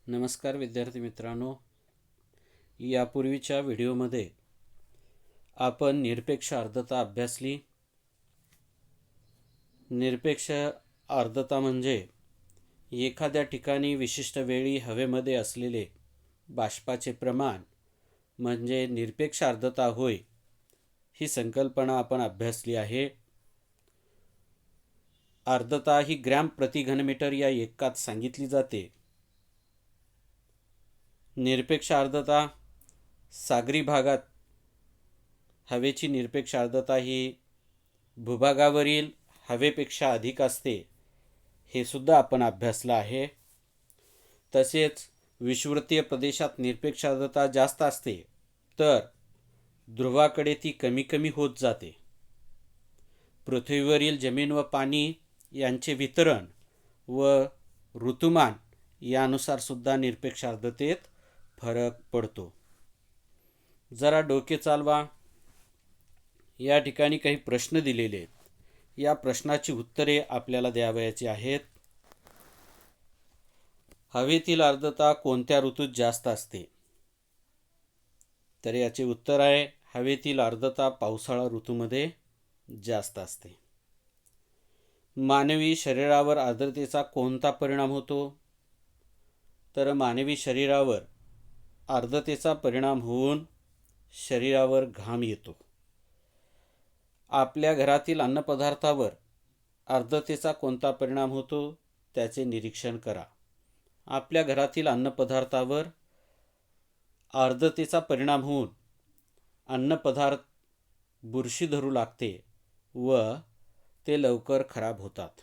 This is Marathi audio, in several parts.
नमस्कार विद्यार्थी मित्रांनो, यापूर्वीच्या व्हिडिओमध्ये आपण निरपेक्ष आर्द्रता अभ्यासली. निरपेक्ष आर्द्रता म्हणजे एखाद्या ठिकाणी विशिष्ट वेळी हवेमध्ये असलेले बाष्पाचे प्रमाण म्हणजे निरपेक्ष आर्द्रता होय. ही संकल्पना आपण अभ्यासली आहे. आर्द्रता ही ग्रॅम प्रति घनमीटर या एककात सांगितली जाते. निरपेक्ष आर्द्रता सागरी भागात हवेची निरपेक्ष आर्द्रता ही भूभागावरील हवेपेक्षा अधिक असते, हे सुद्धा आपण अभ्यासलं आहे. तसेच विषुवतीय प्रदेशात निरपेक्ष आर्द्रता जास्त असते, तर ध्रुवाकडे ती कमी कमी होत जाते. पृथ्वीवरील जमीन व पाणी यांचे वितरण व ऋतुमान यानुसार सुद्धा निरपेक्ष आर्द्रतेत फरक पडतो. जरा डोके चालवा. या ठिकाणी काही प्रश्न दिलेले आहेत. या प्रश्नाची उत्तरे आपल्याला द्यावयाची आहेत. हवेतील आर्द्रता कोणत्या ऋतूत जास्त असते? तर याचे उत्तर आहे हवेतील आर्द्रता पावसाळा ऋतूमध्ये जास्त असते. मानवी शरीरावर आर्द्रतेचा कोणता परिणाम होतो? तर मानवी शरीरावर आर्द्रतेचा परिणाम होऊन शरीरावर घाम येतो. आपल्या घरातील अन्नपदार्थावर आर्द्रतेचा कोणता परिणाम होतो त्याचे निरीक्षण करा. आपल्या घरातील अन्नपदार्थावर आर्द्रतेचा परिणाम होऊन अन्नपदार्थ बुरशी धरू लागते व ते लवकर खराब होतात.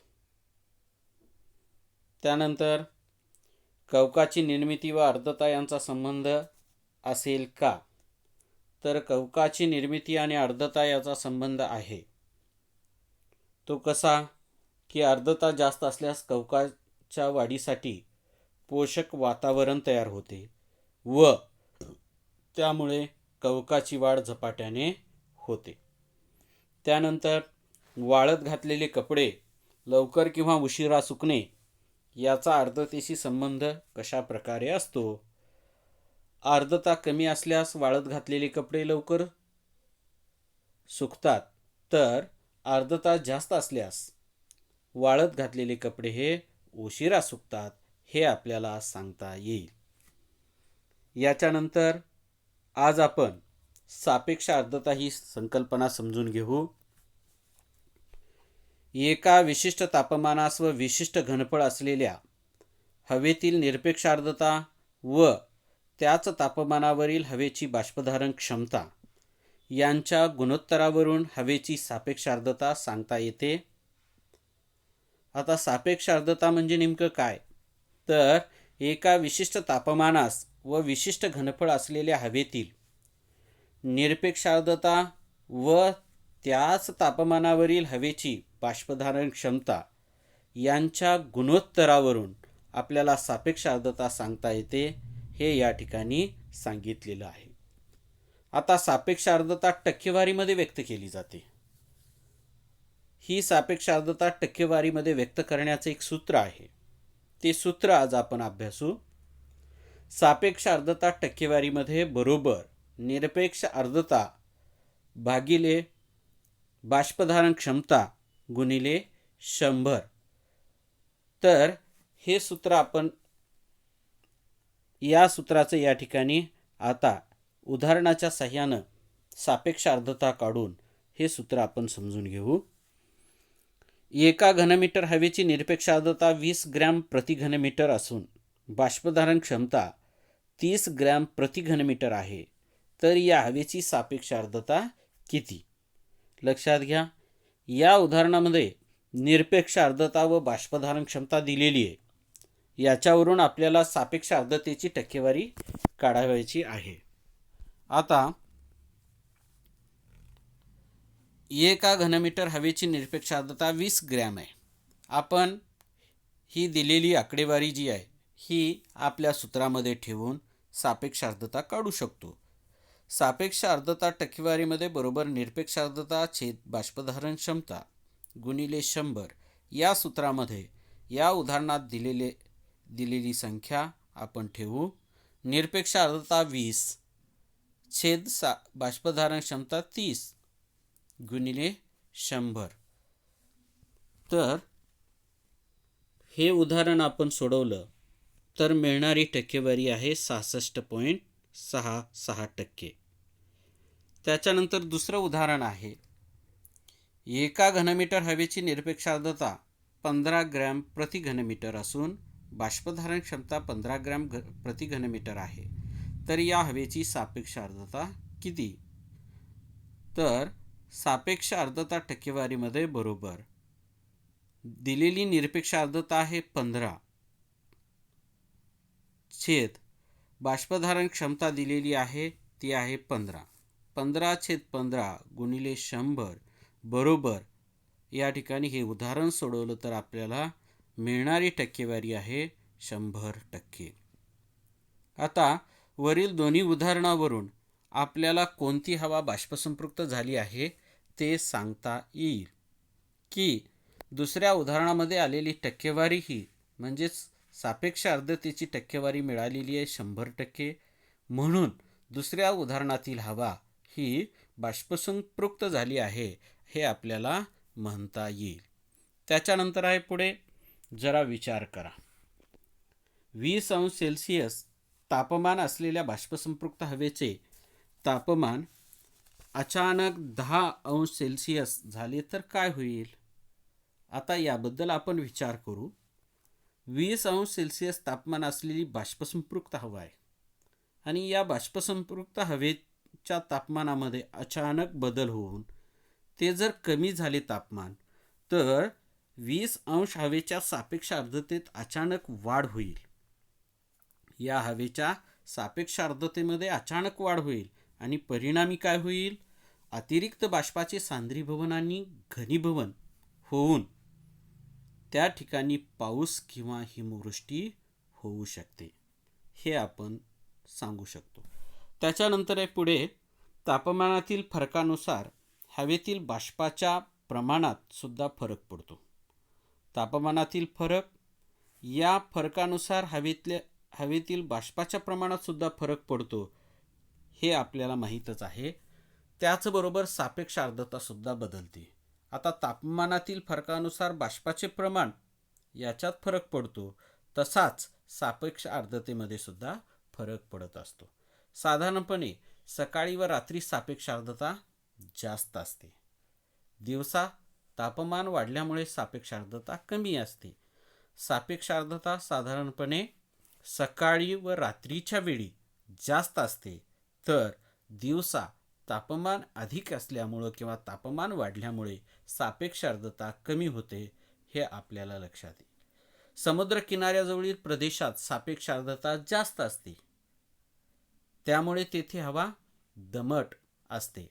त्यानंतर कवकाची निर्मिती व आर्द्रता यांचा संबंध असेल का? तर कवकाची निर्मिती आणि आर्द्रता याचा संबंध आहे. तो कसा की आर्द्रता जास्त असल्यास कवकाच्या वाढीसाठी पोषक वातावरण तयार होते व त्यामुळे कवकाची वाढ झपाट्याने होते. त्यानंतर वाळत घातलेले कपडे लवकर किंवा उशिरा सुकणे याचा आर्द्रतेशी संबंध कशा प्रकारे असतो? आर्द्रता कमी असल्यास वाळत घातलेले कपडे लवकर सुकतात, तर आर्द्रता जास्त असल्यास वाळत घातलेले कपडे हे उशिरा सुकतात, हे आपल्याला सांगता येईल. याच्यानंतर आज आपण सापेक्ष आर्द्रता ही संकल्पना समजून घेऊ. एका विशिष्ट तापमानास व विशिष्ट घनफळ असलेल्या हवेतील निरपेक्ष आर्द्रता व त्याच तापमानावरील हवेची बाष्पधारण क्षमता यांच्या गुणोत्तरावरून हवेची सापेक्ष आर्द्रता सांगता येते. आता सापेक्ष आर्द्रता म्हणजे नेमकं काय? तर एका विशिष्ट तापमानास व विशिष्ट घनफळ असलेल्या हवेतील निरपेक्ष आर्द्रता व त्याच तापमानावरील हवेची बाष्पधारण क्षमता यांच्या गुणोत्तरावरून आपल्याला सापेक्ष आर्द्रता सांगता येते, हे या ठिकाणी सांगितलेलं आहे. आता सापेक्ष आर्द्रता टक्केवारीमध्ये व्यक्त केली जाते. ही सापेक्ष आर्द्रता टक्केवारीमध्ये व्यक्त करण्याचं एक सूत्र आहे. ते सूत्र आज आपण अभ्यासू. सापेक्ष आर्द्रता टक्केवारीमध्ये बरोबर निरपेक्ष आर्द्रता भागिले बाष्पधारण क्षमता गुणिले 100. तर हे सूत्र आपण या सूत्राचं या ठिकाणी आता उदाहरणाच्या साहाय्यानं सापेक्ष आर्द्रता काढून हे सूत्र आपण समजून घेऊ. एका घनमीटर हवेची निरपेक्ष आर्द्रता 20 ग्रॅम प्रति घनमीटर असून बाष्पधारण क्षमता 30 ग्रॅम प्रति घनमीटर आहे. तर या हवेची सापेक्ष आर्द्रता किती? लक्षात घ्या, या उदाहरणामध्ये निरपेक्ष आर्द्रता व बाष्पधारण क्षमता दिलेली आहे. याच्यावरून आपल्याला सापेक्ष आर्द्रतेची टक्केवारी काढावयाची आहे. आता एका घनमीटर हवेची निरपेक्ष आर्द्रता 20 ग्रॅम आहे. आपण ही दिलेली आकडेवारी जी आहे ही आपल्या सूत्रामध्ये ठेवून सापेक्ष आर्द्रता काढू शकतो. सापेक्ष आर्द्रता टक्केवारीमध्ये बरोबर निरपेक्ष आर्द्रता छेद बाष्पधारण क्षमता गुणिले 100 या सूत्रामध्ये या उदाहरणात दिलेली संख्या आपण ठेवू. निरपेक्ष आर्द्रता 20 छेद बाष्पधारण क्षमता 30 गुणिले 100. तर हे उदाहरण आपण सोडवलं तर मिळणारी टक्केवारी आहे 66.66%. त्याच्यानंतर दुसरं उदाहरण आहे. 1 घनमीटर हवेची निरपेक्ष आर्द्रता 15 ग्रॅम प्रति घनमीटर असून बाष्पधारण क्षमता 15 ग्रॅम प्रति घनमीटर आहे. तर या हवेची सापेक्ष आर्द्रता किती? तर सापेक्ष आर्द्रता टक्केवारीमध्ये बरोबर दिलेली निरपेक्ष आर्द्रता आहे 15 छेद बाष्पधारण क्षमता दिलेली आहे ती आहे 15 गुणिले 100 बरोबर या ठिकाणी हे उदाहरण सोडवलं तर आपल्याला मिळणारी टक्केवारी आहे 100%. आता वरील दोन्ही उदाहरणावरून आपल्याला कोणती हवा बाष्पसंपृक्त झाली आहे ते सांगता येईल की दुसऱ्या उदाहरणामध्ये आलेली टक्केवारी ही म्हणजेच सापेक्ष आर्द्रतेची टक्केवारी मिळालेली आहे 100%. म्हणून दुसऱ्या उदाहरणातील हवा ही बाष्पसंपृक्त झाली आहे हे आपल्याला म्हणता येईल. त्याच्यानंतर आहे पुढे जरा विचार करा. 20 अंश सेल्सिअस तापमान असलेल्या बाष्पसंपृक्त हवेचे तापमान अचानक 10 अंश सेल्सिअस झाले तर काय होईल? आता याबद्दल आपण विचार करू. 20 अंश सेल्सिअस तापमान असलेली बाष्पसंपृक्त हवा आहे आणि या बाष्पसंपृक्त हवेच्या तापमानामध्ये अचानक बदल होऊन ते जर कमी झाले तापमान तर 20 अंश हवेच्या सापेक्ष आर्द्रतेत अचानक वाढ होईल. या हवेच्या सापेक्ष आर्द्रतेमध्ये अचानक वाढ होईल आणि परिणामी काय होईल? अतिरिक्त बाष्पाचे सांद्रीभवन आणि घनीभवन होऊन त्या ठिकाणी पाऊस किंवा हिमवृष्टी होऊ शकते हे आपण सांगू शकतो. त्याच्यानंतर आहे पुढे तापमानातील फरकानुसार हवेतील बाष्पाच्या प्रमाणात सुद्धा फरक पडतो. तापमानातील फरक या फरकानुसार हवेतील बाष्पाच्या प्रमाणात सुद्धा फरक पडतो हे आपल्याला माहीतच आहे. त्याचबरोबर सापेक्ष आर्द्रता सुद्धा बदलते. आता तापमानातील फरकानुसार बाष्पाचे प्रमाण याच्यात फरक पडतो तसाच सापेक्ष आर्द्रतेमध्ये सुद्धा फरक पडत असतो. साधारणपणे सकाळी व रात्री सापेक्ष आर्द्रता जास्त असते. दिवसा तापमान वाढल्यामुळे सापेक्ष आर्द्रता कमी असते. सापेक्ष आर्द्रता साधारणपणे सकाळी व रात्रीच्या वेळी जास्त असते तर दिवसा तापमान अधिक असल्यामुळं किंवा तापमान वाढल्यामुळे सापेक्ष आर्द्रता कमी होते हे आपल्याला लक्षात येईल. समुद्र किनाऱ्याजवळील प्रदेशात सापेक्ष आर्द्रता जास्त असते त्यामुळे तेथे हवा दमट असते.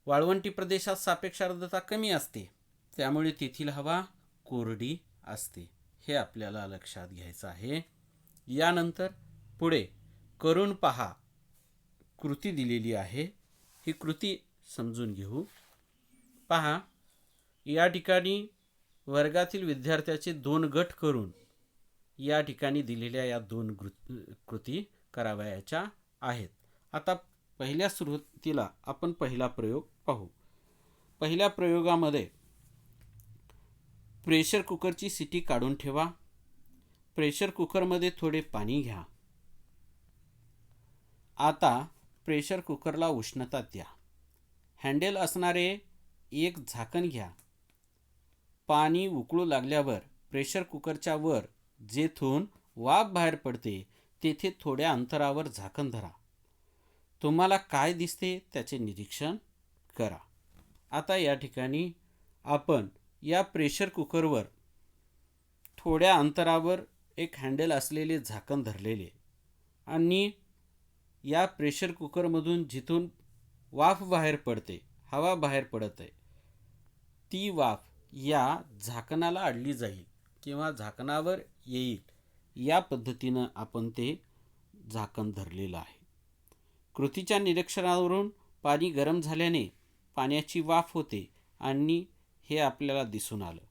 वाळवंटी प्रदेशात सापेक्ष आर्द्रता कमी असते त्यामुळे तेथील हवा कोरडी असते हे आपल्याला लक्षात घ्यायचं आहे. यानंतर पुढे करून पहा कृती दिलेली आहे. ही कृती समजून घेऊ. पहा या ठिकाणी वर्गातील विद्यार्थ्याचे 2 गट करून या ठिकाणी दिलेल्या या 2 कृती करावयाच्या आहेत. आता पहिल्या सुरुवातीला आपण पहिला प्रयोग पाहू. पहिल्या प्रयोगामध्ये प्रेशर कुकरची शिटी काढून ठेवा. प्रेशर कुकरमध्ये थोडे पाणी घ्या. आता प्रेशर कुकरला उष्णता द्या. हँडल असणारे एक झाकण घ्या. पाणी उकळू लागल्यावर प्रेशर कुकरच्या वर जेथून वाफ बाहेर पडते तेथे थोड्या अंतरावर झाकण धरा. तुम्हाला काय दिसते त्याचे निरीक्षण करा. आता या ठिकाणी आपण या प्रेशर कुकरवर थोड्या अंतरावर एक हँडल असलेले झाकण धरलेले आणि या प्रेशर कुकरमधून जिथून वाफ बाहेर पडते, हवा बाहेर पडत आहे, ती वाफ या झाकणाला अडली जाईल किंवा झाकणावर येईल या पद्धतीनं आपण ते झाकण धरलेलं आहे. कृतीच्या निरीक्षणावरून पाणी गरम झाल्याने पाण्याची वाफ होते आणि हे आपल्याला दिसून आलं.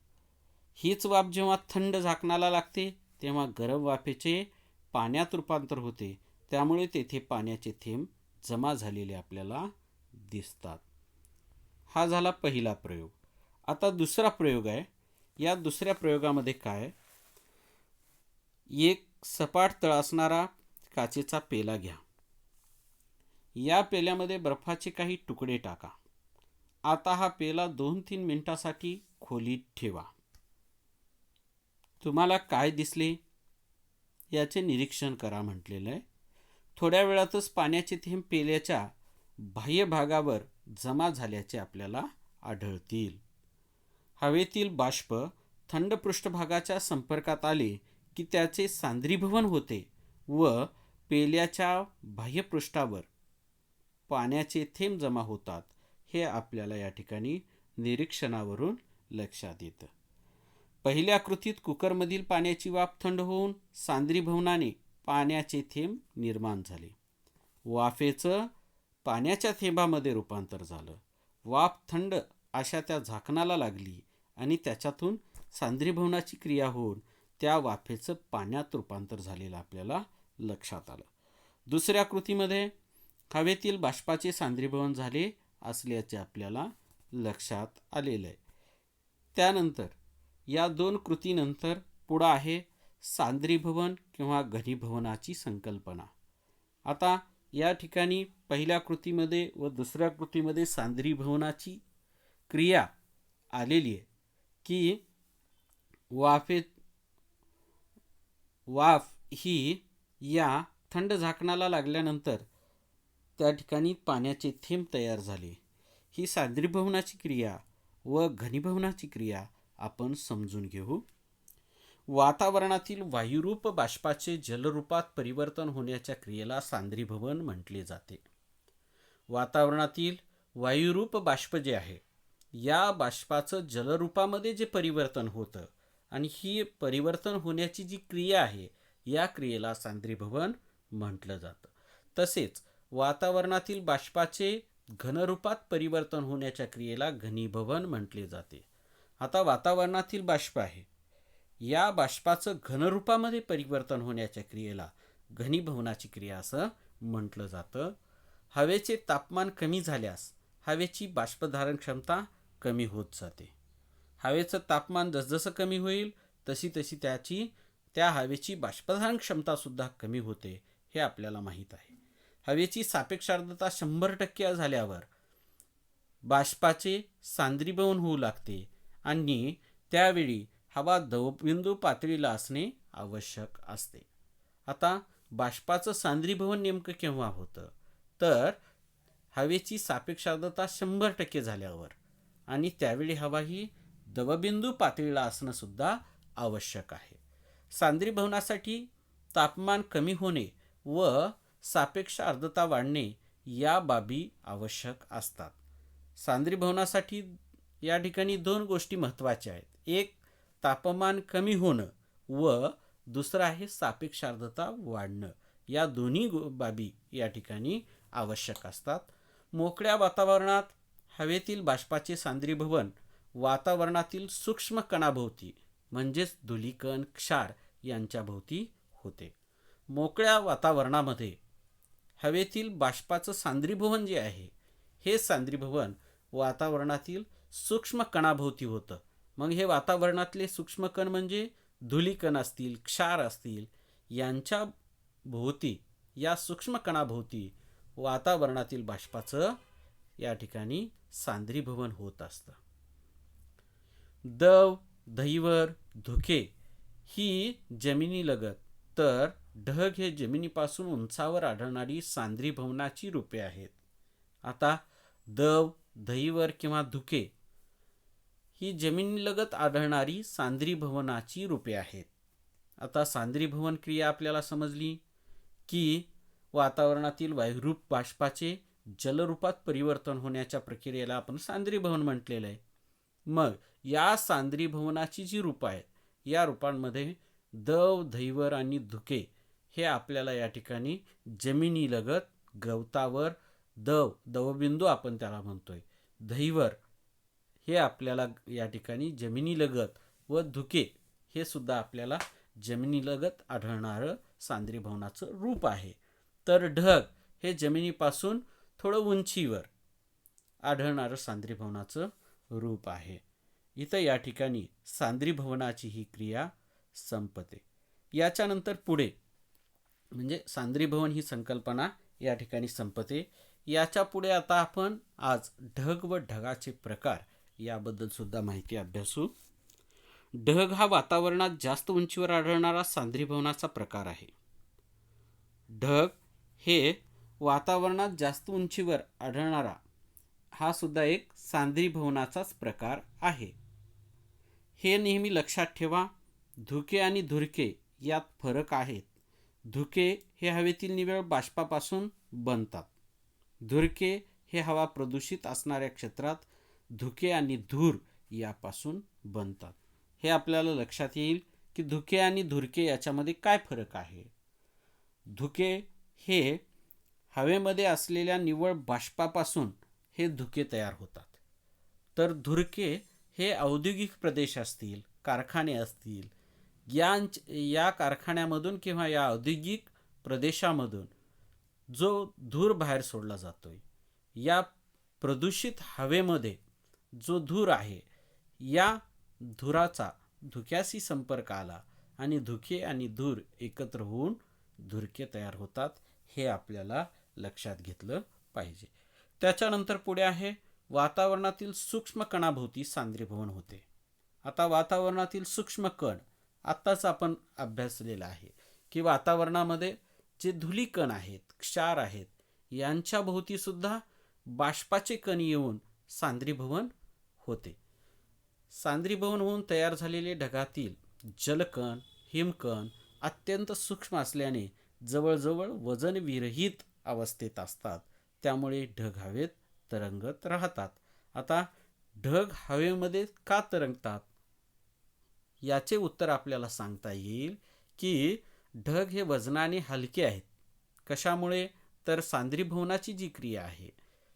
हीच वाफ जेव्हा थंड झाकणाला लागते तेव्हा गरम वाफेचे पाण्यात रूपांतर होते, त्यामुळे तेथे पाण्याचे थेंब जमा झालेले आपल्याला दिसतात. हा झाला पहिला प्रयोग. आता दुसरा प्रयोग आहे. या दुसऱ्या प्रयोगामध्ये काय, एक सपाट तळ असणारा काचेचा पेला घ्या. या पेल्यामध्ये बर्फाचे काही तुकडे टाका. आता हा पेला 2-3 मिनिटासाठी खोलीत ठेवा. तुम्हाला काय दिसले याचे निरीक्षण करा म्हटलेलं आहे. थोड्या वेळातच पाण्याचे थेंब पेल्याच्या बाह्य भागावर जमा झाल्याचे आपल्याला आढळतील. हवेतील बाष्प थंड पृष्ठभागाच्या संपर्कात आले की त्याचे सांद्रीभवन होते व पेल्याच्या बाह्यपृष्ठावर पाण्याचे थेंब जमा होतात. हे आपल्याला या ठिकाणी निरीक्षणावरून लक्षात येतं. पहिल्या कृतीत कुकरमधील पाण्याची वाफ थंड होऊन सांद्रीभवनाने पाण्याचे थेंब निर्माण झाले. वाफेचं पाण्याच्या थेंबामध्ये रूपांतर झालं. वाफ थंड अशा त्या झाकणाला लागली आणि त्याच्यातून सांद्रीभवनाची क्रिया होऊन त्या वाफेचं पाण्यात रूपांतर झालेलं आपल्याला लक्षात आलं. दुसऱ्या कृतीमध्ये हवेतील बाष्पाचे सांद्रीभवन झाले असल्याचे आपल्याला लक्षात आलेलं आहे. त्यानंतर या 2 कृतीनंतर पुढं आहे सांद्रीभवन किंवा घनीभवनाची संकल्पना. आता या ठिकाणी पहिल्या कृतीमध्ये व दुसऱ्या कृतीमध्ये सांद्रीभवनाची क्रिया आलेली आहे की वाफ ही या थंड झाकणाला लागल्यानंतर त्या ठिकाणी पाण्याचे थेंब तयार झाले. ही सांद्रीभवनाची क्रिया व घनीभवनाची क्रिया आपण समजून घेऊ. वातावरणातील वायुरूप बाष्पाचे जलरूपात परिवर्तन होण्याच्या क्रियेला सांद्रीभवन म्हटले जाते. वातावरणातील वायुरूप बाष्प जे आहे, या बाष्पाचं जलरूपामध्ये जे परिवर्तन होतं आणि ही परिवर्तन होण्याची जी क्रिया आहे, या क्रियेला सांद्रीभवन म्हटलं जातं. तसेच वातावरणातील बाष्पाचे घनरूपात परिवर्तन होण्याच्या क्रियेला घनीभवन म्हटले जाते. आता वातावरणातील बाष्प आहे, या बाष्पाचं घनरूपामध्ये परिवर्तन होण्याच्या क्रियेला घनीभवनाची क्रिया असं म्हटलं जातं. हवेचे तापमान कमी झाल्यास हवेची बाष्पधारण क्षमता कमी होत जाते. हवेचं तापमान जसजसं कमी होईल तशी तशी त्या हवेची बाष्पधारण क्षमता सुद्धा कमी होते, हे आपल्याला माहीत आहे. हवेची सापेक्ष आर्द्रता 100% झाल्यावर बाष्पाचे सांद्रीभवन होऊ लागते आणि त्यावेळी हवा दवबिंदू पातळीला असणे आवश्यक असते. आता बाष्पाचं सांद्रीभवन नेमकं केव्हा होतं, तर हवेची सापेक्ष आर्द्रता 100% झाल्यावर आणि त्यावेळी हवा ही दवबिंदू पातळीला असणं सुद्धा आवश्यक आहे. सांद्रीभवनासाठी तापमान कमी होणे व सापेक्ष आर्द्रता वाढणे या बाबी आवश्यक असतात. सांद्रीभवनासाठी या ठिकाणी 2 गोष्टी महत्त्वाच्या आहेत. एक तापमान कमी होणं व दुसरं आहे सापेक्ष आर्द्रता वाढणं. या दोन्ही बाबी या ठिकाणी आवश्यक असतात. मोकळ्या वातावरणात हवेतील बाष्पाचे सांद्रीभवन वातावरणातील सूक्ष्म कणाभोवती म्हणजेच धूलिकण, क्षार यांच्या भोवती होते. मोकळ्या वातावरणामध्ये हवेतील बाष्पाचं सांद्रीभवन जे आहे, हे सांद्रीभवन वातावरणातील सूक्ष्म कणाभोवती होतं. मग हे वातावरणातले सूक्ष्म कण म्हणजे धूलिकण असतील, क्षार असतील, यांच्या भोवती, या सूक्ष्म कणाभोवती वातावरणातील बाष्पाचं या ठिकाणी सांद्रीभवन होत असतं. दव, धैवर, धुके ही जमिनीलगत तर ढग हे जमिनीपासून उंचावर आढळणारी सांद्रीभवनाची रूपे आहेत. आता दव, धैवर किंवा धुके ही जमिनीलगत आढळणारी सांद्रीभवनाची रूपे आहेत. आता सांद्रीभवन क्रिया आपल्याला समजली की वातावरणातील वायुरूप बाष्पाचे जलरूपात परिवर्तन होण्याच्या प्रक्रियेला आपण सांद्रीभवन म्हटलेलं आहे. मग या सांद्रीभवनाची जी रूपं आहेत, या रूपांमध्ये दव, धैवर आणि धुके हे आपल्याला या ठिकाणी जमिनीलगत गवतावर दवबिंदू आपण त्याला म्हणतोय, धैवर हे आपल्याला या ठिकाणी जमिनीलगत व धुके हे सुद्धा आपल्याला जमिनीलगत आढळणारं सांद्रीभवनाचं रूप आहे. तर ढग हे जमिनीपासून थोडं उंचीवर आढळणारं सांद्रीभवनाचं रूप आहे. इथं या ठिकाणी सांद्रीभवनाची ही क्रिया संपते. याच्यानंतर पुढे म्हणजे सांद्रीभवन ही संकल्पना या ठिकाणी संपते. याच्या पुढे आता आपण आज ढग व ढगाचे प्रकार याबद्दल सुद्धा माहिती अभ्यासू. ढग हा वातावरणात जास्त उंचीवर आढळणारा सांद्रीभवनाचा प्रकार आहे. ढग हे वातावरणात जास्त उंचीवर आढळणारा हा सुद्धा एक सांद्रीभवनाचाच प्रकार आहे. हे नेहमी लक्षात ठेवा. धुके आणि धुरके यात फरक आहेत. धुके हे हवेतील निव्वळ बाष्पापासून बनतात. धुरके हे हवा प्रदूषित असणाऱ्या क्षेत्रात धुके आणि धूर यापासून बनतात. हे आपल्याला लक्षात येईल की धुके आणि धुरके याच्यामध्ये काय फरक आहे. धुके हे हवेमध्ये असलेल्या निव्वळ बाष्पापासून हे धुके तयार होतात. तर धुरके हे औद्योगिक प्रदेश असतील, कारखाने असतील, या कारखान्यामधून किंवा या औद्योगिक प्रदेशामधून जो धूर बाहेर सोडला जातोय, या प्रदूषित हवेमध्ये जो धूर आहे, या धुराचा धुक्याशी संपर्क आला आणि धुके आणि धूर एकत्र होऊन धुरके तयार होतात. हे आपल्याला लक्षात घेतलं पाहिजे. त्याच्यानंतर पुढे आहे वातावरणातील सूक्ष्म कणाभोवती सांद्रीभवन होते. आता वातावरणातील सूक्ष्म कण आत्ताच आपण अभ्यासलेला आहे की वातावरणामध्ये जे धूलिकण आहेत, क्षार आहेत, यांच्या भोवती सुद्धा बाष्पाचे कण येऊन सांद्रीभवन होते. सांद्रीभवन होऊन तयार झालेले ढगातील जलकण, हिमकण अत्यंत सूक्ष्म असल्याने जवळजवळ वजनविरहित अवस्थेत असतात. त्यामुळे ढग हवेत तरंगत राहतात. आता ढग हवेमध्ये का तरंगतात याचे उत्तर आपल्याला सांगता येईल की ढग हे वजनाने हलके आहेत. कशामुळे? तर सांद्रीभवनाची जी क्रिया आहे,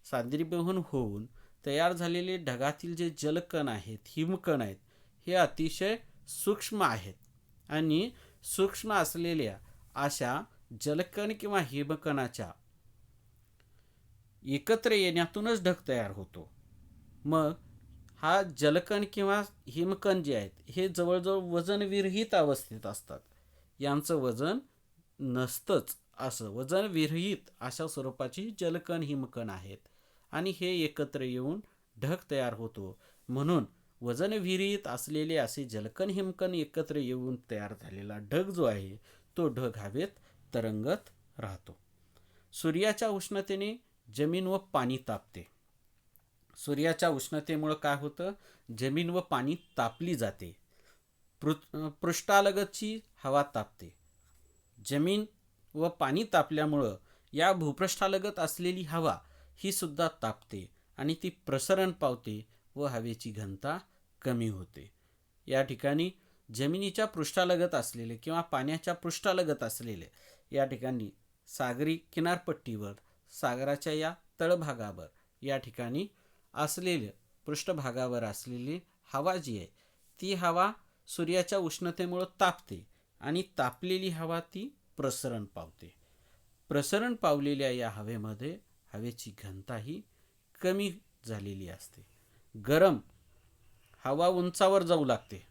सांद्रीभवन होऊन तयार झालेले ढगातील जे जलकण आहेत, हिमकण आहेत, हे अतिशय सूक्ष्म आहेत आणि सूक्ष्म असलेल्या अशा जलकण किंवा हिमकणाच्या एकत्र येण्यातूनच ढग तयार होतो. मग हा जलकण किंवा हिमकण जे आहेत हे जवळजवळ वजनविरहित अवस्थेत असतात. यांचं वजन नसतंच, असं वजनविरहित अशा स्वरूपाची जलकण हिमकण आहेत आणि हे एकत्र येऊन ढग तयार होतो. म्हणून वजनविरहित असलेले असे जलकण हिमकण एकत्र येऊन तयार झालेला ढग जो आहे तो ढग हवेत तरंगत राहतो. सूर्याच्या उष्णतेने जमीन व पाणी तापते. सूर्याच्या उष्णतेमुळे काय होतं? जमीन व पाणी तापली जाते. पृष्ठालगतची हवा तापते. जमीन व पाणी तापल्यामुळं या भूपृष्ठालगत असलेली हवा ही सुद्धा तापते आणि ती प्रसरण पावते व हवेची घनता कमी होते. या ठिकाणी जमिनीच्या पृष्ठालगत असलेले किंवा पाण्याच्या पृष्ठालगत असलेले या ठिकाणी सागरी किनारपट्टीवर, सागराच्या या तळभागावर या ठिकाणी असलेले पृष्ठभागावर असलेली हवा जी आहे ती हवा सूर्याच्या उष्णतेमुळे तापते आणि तापलेली हवा ती प्रसरण पावते. प्रसरण पावलेल्या या हवेमध्ये हवेची घनता ही कमी झालेली असते. गरम हवा उंचावर जाऊ लागते.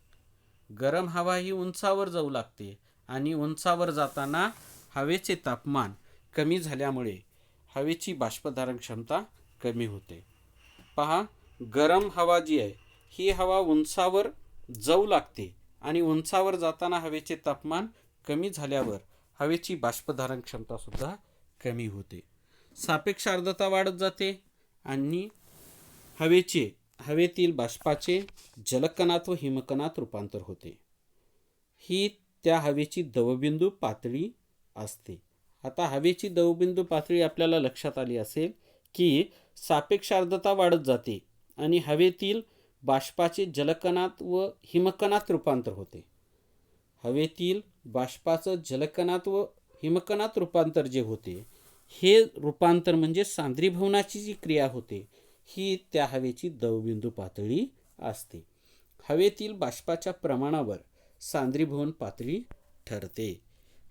गरम हवा ही उंचावर जाऊ लागते आणि उंचावर जाताना हवेचे तापमान कमी झाल्यामुळे हवेची बाष्पधारण क्षमता कमी होते. पहा, गरम हवा जी आहे ही हवा उंचावर जाऊ लागते आणि उंचावर जाताना हवेचे तापमान कमी झाल्यावर हवेची बाष्पधारण क्षमता सुद्धा कमी होते. सापेक्ष आर्द्रता वाढत जाते आणि हवेतील बाष्पाचे जलकणात व हिमकणात रूपांतर होते. ही त्या हवेची दवबिंदू पातळी असते. आता हवेची दवबिंदू पातळी आपल्याला लक्षात आली असेल की सापेक्ष आर्द्रता वाढत जाते आणि हवेतील बाष्पाचे जलकणात व हिमकणात रूपांतर होते. हवेतील बाष्पाचं जलकणात व हिमकणात रूपांतर जे होते हे रूपांतर म्हणजे सांद्रीभवनाची जी क्रिया होते ही त्या हवेची दवबिंदू पातळी असते. हवेतील बाष्पाच्या प्रमाणावर सांद्रीभवन पातळी ठरते.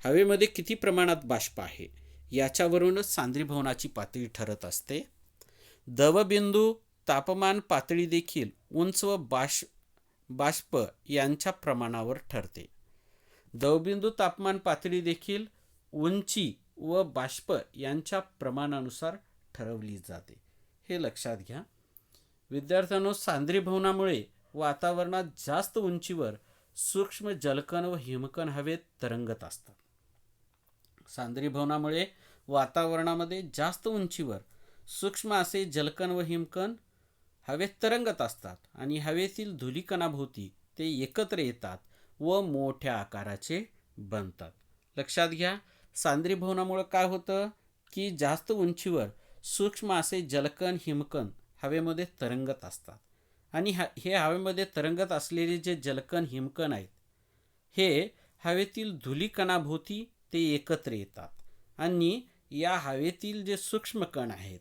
हवेमध्ये किती प्रमाणात बाष्प आहे याच्यावरूनच सांद्रीभवनाची पातळी ठरत असते. दवबिंदू तापमान पातळी देखील उंच व बाष्प यांच्या प्रमाणावर ठरते. दवबिंदू तापमान पातळी देखील उंची व बाष्प यांच्या प्रमाणानुसार ठरवली जाते. हे लक्षात घ्या. विद्यार्थ्यांनो, सांद्रीभवनामुळे वातावरणात जास्त उंचीवर सूक्ष्म जलकण व हिमकण हवेत तरंगत असतात. सांद्रीभवनामुळे वातावरणामध्ये जास्त उंचीवर सूक्ष्म असे जलकण व हिमकण हवेत तरंगत असतात आणि हवेतील धूलिकणाभोवती ते एकत्र येतात व मोठ्या आकाराचे बनतात. लक्षात घ्या, सांद्रीभवनामुळे काय होतं की जास्त उंचीवर सूक्ष्म असे जलकण हिमकण हवेमध्ये तरंगत असतात आणि हे हवेमध्ये तरंगत असलेले जे जलकण हिमकण आहेत हे हवेतील धूलिकणाभोवती ते एकत्र येतात आणि या हवेतील जे सूक्ष्म कण आहेत,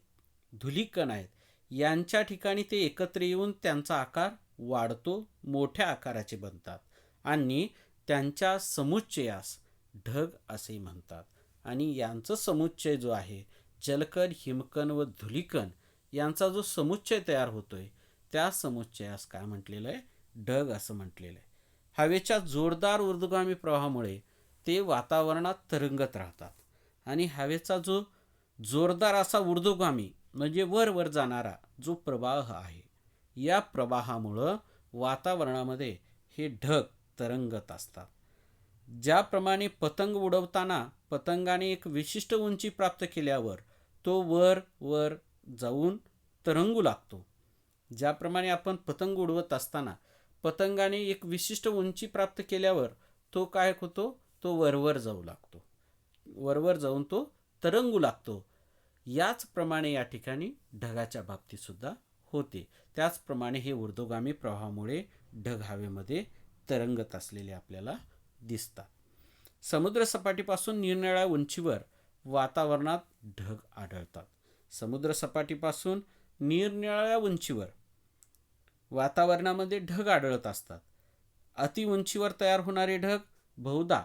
धूलिकण आहेत, यांच्या ठिकाणी ते एकत्र येऊन त्यांचा आकार वाढतो, मोठ्या आकाराचे बनतात आणि त्यांच्या समुच्चयास ढग असे म्हणतात. आणि यांचं समुच्चय जो आहे, जलकण, हिमकण व धूलिकण यांचा जो समुच्चय तयार होतोय त्या समुच्चयास काय म्हटलेलं आहे? ढग असं म्हटलेलं आहे. हवेच्या जोरदार ऊर्ध्वगामी प्रवाहामुळे ते वातावरणात तरंगत राहतात आणि हवेचा जो जोरदार असा ऊर्ध्वगामी म्हणजे वर वर जाणारा जो प्रवाह आहे, या प्रवाहामुळं वातावरणामध्ये हे ढग तरंगत असतात. ज्याप्रमाणे पतंग उडवताना पतंगाने एक विशिष्ट उंची प्राप्त केल्यावर तो वर वर जाऊन तरंगू लागतो. ज्याप्रमाणे आपण पतंग उडवत असताना पतंगाने एक विशिष्ट उंची प्राप्त केल्यावर तो काय होतो? तो वरवर जाऊ लागतो, वरवर जाऊन तो तरंगू लागतो. याचप्रमाणे या ठिकाणी ढगाच्या बाबतीत सुद्धा होते. त्याचप्रमाणे हे ऊर्ध्वगामी प्रवाहामुळे ढग हवेमध्ये तरंगत असलेले आपल्याला दिसतात. समुद्रसपाटीपासून निरनिराळ्या उंचीवर वातावरणात ढग आढळतात. समुद्रसपाटीपासून निरनिराळ्या उंचीवर वातावरणामध्ये ढग आढळत असतात. अति उंचीवर तयार होणारे ढग बहुधा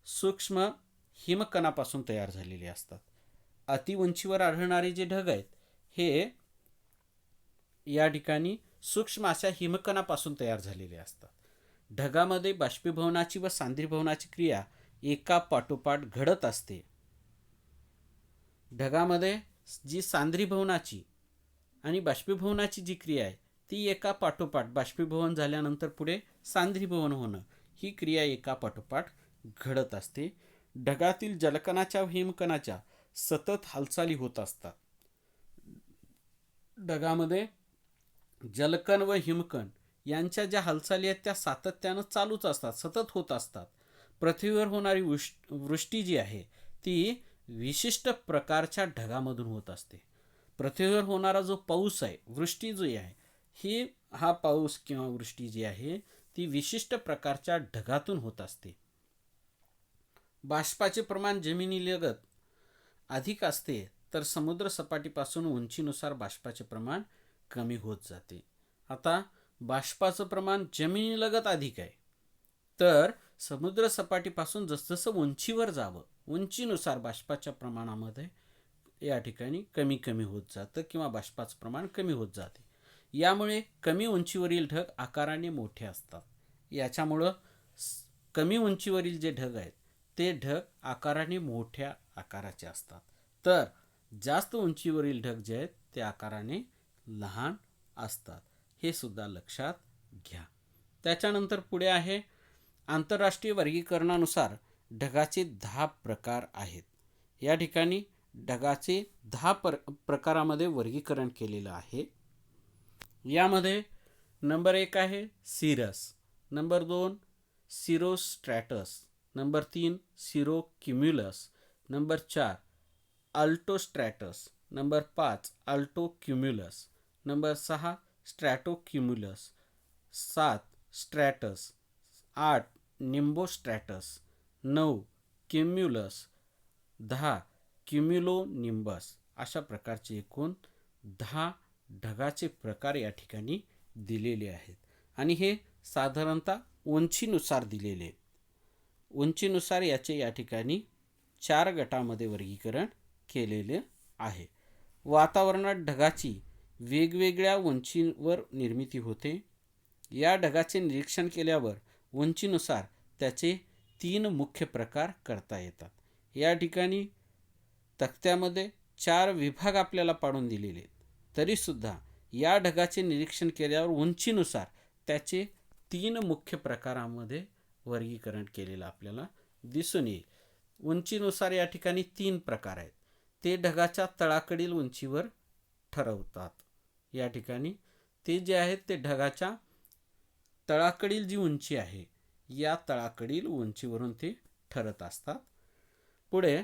सूक्ष्म हिमकणापासून तयार झालेले असतात. अति उंचीवर आढळणारे जे ढग आहेत हे या ठिकाणी सूक्ष्म अशा हिमकणापासून तयार झालेले असतात. ढगामध्ये बाष्पीभवनाची व सांद्रीभवनाची क्रिया एका पाठोपाठ घडत असते. ढगामध्ये जी सांद्रीभवनाची आणि बाष्पीभवनाची जी क्रिया आहे ती एका पाठोपाठ, बाष्पीभवन झाल्यानंतर पुढे सांद्रीभवन होणं, ही क्रिया एका पाठोपाठ घडत असते. ढगातील जलकणाच्या व हिमकणाच्या सतत हालचाली होत असतात. ढगामध्ये जलकण व हिमकण यांच्या ज्या हालचाली आहेत त्या सातत्यानं चालूच असतात, सतत होत असतात. पृथ्वीवर होणारी वृष्टी जी आहे ती विशिष्ट प्रकारच्या ढगामधून होत असते. पृथ्वीवर होणारा जो पाऊस आहे, वृष्टी जी आहे, हा पाऊस किंवा वृष्टी जी आहे ती विशिष्ट प्रकारच्या ढगातून होत असते. बाष्पाचे प्रमाण जमिनीलगत अधिक असते तर समुद्र सपाटीपासून उंचीनुसार बाष्पाचे प्रमाण कमी होत जाते. आता बाष्पाचं प्रमाण जमिनीलगत अधिक आहे तर समुद्र सपाटीपासून जसजसं उंचीवर जावं, उंचीनुसार बाष्पाच्या प्रमाणामध्ये या ठिकाणी कमी कमी होत जातं किंवा बाष्पाचं प्रमाण कमी होत जाते. यामुळे कमी उंचीवरील ढग आकाराने मोठे असतात. याच्यामुळं कमी उंचीवरील जे ढग आहेत ते ढग आकाराने मोठ्या आकाराचे असतात, तर जास्त उंचीवरील ढग जे आहेत ते आकाराने लहान असतात. हे सुद्धा लक्षात घ्या. त्याच्यानंतर पुढे आहे आंतरराष्ट्रीय वर्गीकरणानुसार ढगाचे 10 प्रकार आहेत. या ठिकाणी ढगाचे 10 प्रकारामध्ये वर्गीकरण केलेलं आहे. यामध्ये नंबर 1 आहे cirrus, number 2 cirrostratus, number 3 cirrocumulus, number 4 altostratus, number 5 altocumulus, number 6 stratocumulus, 7 stratus, 8 nimbostratus, 9 cumulus, 10 cumulonimbus. अशा प्रकारचे एकूण 10 ढगाचे प्रकार या ठिकाणी दिलेले आहेत आणि हे साधारणतः उंचीनुसार दिलेले. उंचीनुसार याचे या ठिकाणी 4 गटामध्ये वर्गीकरण केलेले आहे. वातावरणात ढगाची वेगवेगळ्या उंचीवर निर्मिती होते. या ढगाचे निरीक्षण केल्यावर उंचीनुसार त्याचे 3 मुख्य प्रकार करता येतात. या ठिकाणी तक्त्यामध्ये 4 विभाग आपल्याला पाडून दिलेले आहेत. तरीसुद्धा या ढगाचे निरीक्षण केल्यावर उंचीनुसार त्याचे 3 मुख्य प्रकारामध्ये वर्गीकरण केलेलं आपल्याला दिसून येईल. उंचीनुसार या ठिकाणी 3 प्रकार आहेत. ते ढगाच्या तळाकडील उंचीवर ठरवतात. या ठिकाणी ते जे आहेत ते ढगाच्या तळाकडील जी उंची आहे या तळाकडील उंचीवरून ते ठरत असतात. पुढे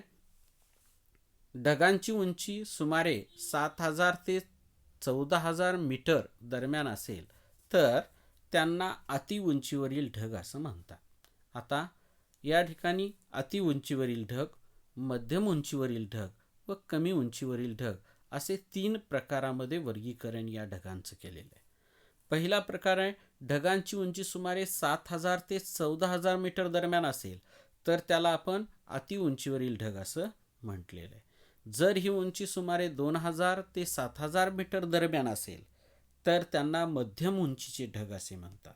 ढगांची उंची सुमारे 7,000 ते 14,000 मीटर दरम्यान असेल तर त्यांना अतिउंचीवरील ढग असं म्हणतात. आता या ठिकाणी अतिउंचीवरील ढग, मध्यम उंचीवरील ढग व कमी उंचीवरील ढग असे 3 प्रकारामध्ये वर्गीकरण या ढगांचं केलेलं आहे. पहिला प्रकार आहे ढगांची उंची सुमारे 7,000 ते 14,000 मीटर दरम्यान असेल तर त्याला आपण अतिउंचीवरील ढग असं म्हटलेलं आहे. जर ही उंची सुमारे 2,000 ते 7,000 मीटर दरम्यान असेल तर त्यांना मध्यम उंचीचे ढग असे म्हणतात.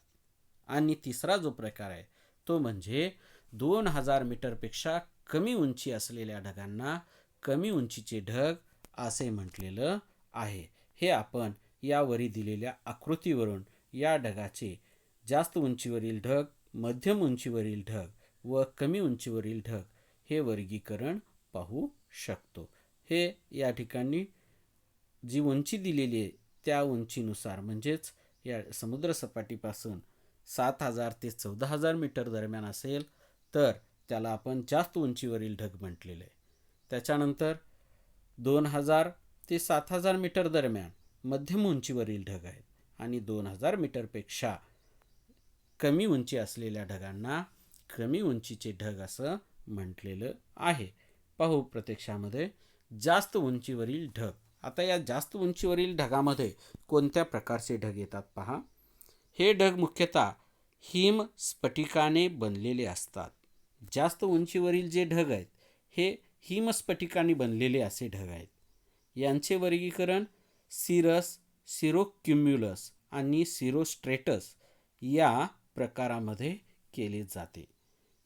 आणि तिसरा जो प्रकार आहे तो म्हणजे 2,000 मीटरपेक्षा कमी उंची असलेल्या ढगांना कमी उंचीचे ढग असे म्हटलेलं आहे. हे आपण यावरी दिलेल्या आकृतीवरून या ढगाचे जास्त उंचीवरील ढग, मध्यम उंचीवरील ढग व कमी उंचीवरील ढग हे वर्गीकरण पाहू शकतो. हे या ठिकाणी जी उंची दिलेली आहे त्या उंचीनुसार म्हणजेच या समुद्रसपाटीपासून 7,000 ते 14,000 मीटर दरम्यान असेल तर त्याला आपण जास्त उंचीवरील ढग म्हटलेलं आहे. त्याच्यानंतर 2,000 ते 7,000 मीटर दरम्यान मध्यम उंचीवरील ढग आहेत आणि 2,000 मीटरपेक्षा कमी उंची असलेल्या ढगांना कमी उंचीचे ढग असं म्हटलेलं आहे. पाहू प्रत्यक्षामध्ये जास्त उंचीवरील ढग. आता या जास्त उंचीवरील ढगामध्ये कोणत्या प्रकारचे ढग येतात पहा. हे ढग मुख्यतः हिमस्फटिकाने बनलेले असतात. जास्त उंचीवरील जे ढग आहेत हे हिमस्फटिकाने बनलेले असे ढग आहेत. यांचे वर्गीकरण सिरस, सिरोक्युम्युलस आणि सिरोस्ट्रेटस या प्रकारामध्ये केले जाते.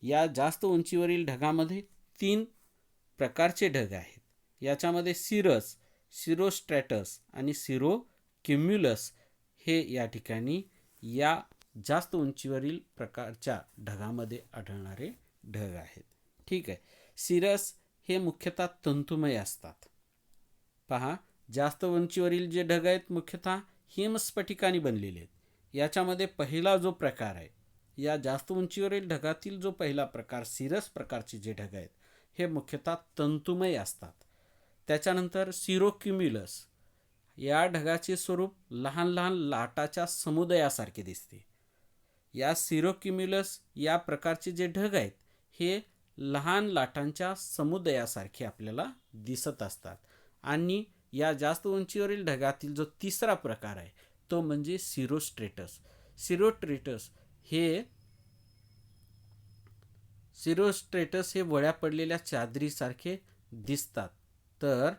या जास्त उंचीवरील ढगामध्ये 3 प्रकारचे ढग आहेत. याच्यामध्ये सिरस, सिरोस्ट्रॅटस आणि सिरोक्युम्युलस हे या ठिकाणी या जास्त उंचीवरील प्रकारच्या ढगामध्ये आढळणारे ढग आहेत. ठीक आहे. सिरस हे मुख्यतः तंतुमय असतात. पहा, जास्त उंचीवरील जे ढग आहेत मुख्यतः हिमस्फटिकाने बनलेले आहेत. याच्यामध्ये पहिला जो प्रकार आहे, या जास्त उंचीवरील ढगातील जो पहिला प्रकार सिरस प्रकारचे जे ढग आहेत हे मुख्यतः तंतुमय असतात. त्याच्यानंतर सिरोक्युम्युलस या ढगाचे स्वरूप लहान लहान लाटाच्या समुदायासारखे दिसते. या सिरोक्युम्युलस या प्रकारचे जे ढग आहेत हे लहान लाटांच्या समुदायासारखे आपल्याला दिसत असतात. आणि या जास्त उंचीवरील ढगातील जो तिसरा प्रकार आहे तो म्हणजे सिरोस्ट्रेटस. सिरोस्ट्रेटस हे वळ्या पडलेल्या चादरीसारखे दिसतात. तर